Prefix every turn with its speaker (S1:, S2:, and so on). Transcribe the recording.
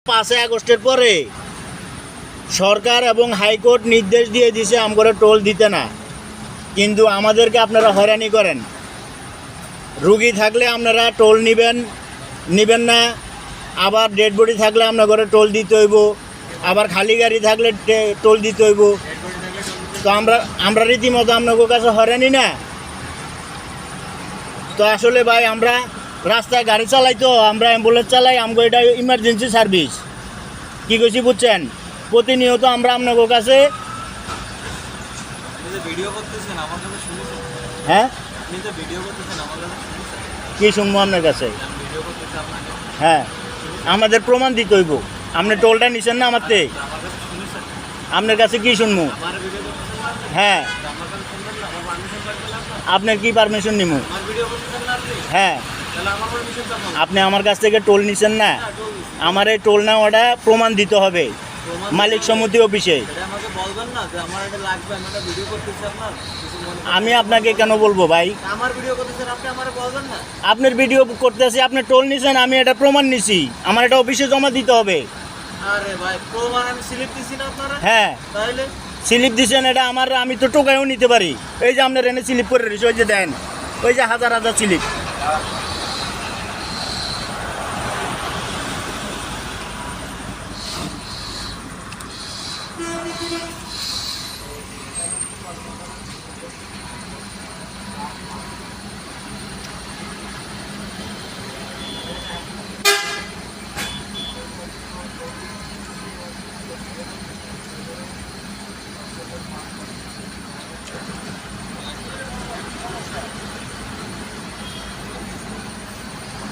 S1: 5 আগস্টের পরে সরকার এবং হাইকোর্ট নির্দেশ দিয়ে দিয়েছে আমরা টোল দিতে না, কিন্তু আমাদেরকে আপনারা হয়রানি করেন। রুগী থাকলে আপনারা টোল নেবেন না, আবার ডেড বডি থাকলে আপনার ঘরে টোল দিতে হইব, আবার খালি গাড়ি থাকলে টোল দিতে হইব। তো আমরা রীতিমতো আপনাদের কাছে হয়রানি না। তো আসলে ভাই আমরা রাস্তায় গাড়ি চালাই, তো আমরা অ্যাম্বুলেন্স চালাই, আমাকে এটা ইমার্জেন্সি সার্ভিস। কী কইছি বুঝছেন? প্রতিনিয়ত আমরা আপনাদের কাছে হ্যাঁ কী শুনবো আপনার কাছে? হ্যাঁ, আমাদের প্রমাণ দিতে হইব। আপনি টোলটা নিছেন না আমার থেকে, আপনার কাছে কি শুনবো? হ্যাঁ, আপনার কি পারমিশন নিব? হ্যাঁ, আপনি আমার কাছ থেকে টোল নিছেন না, আমার এই টোল না ওটা প্রমাণ দিতে হবে মালিক সমিতি অফিসে। আমি আপনাকে কেন বলবো ভাই? আপনার ভিডিও করতেছি, আপনি টোল নিছেন, আমি এটা প্রমাণ নিছি, আমার এটা অফিসে জমা দিতে হবে। হ্যাঁ, স্লিপ দিছেন, এটা আমার, আমি তো টোকাইও নিতে পারি। এই যে আপনার এনে স্লিপ করে রয়েছে, ওই যে দেন, ওই যে হাজার হাজার স্লিপ।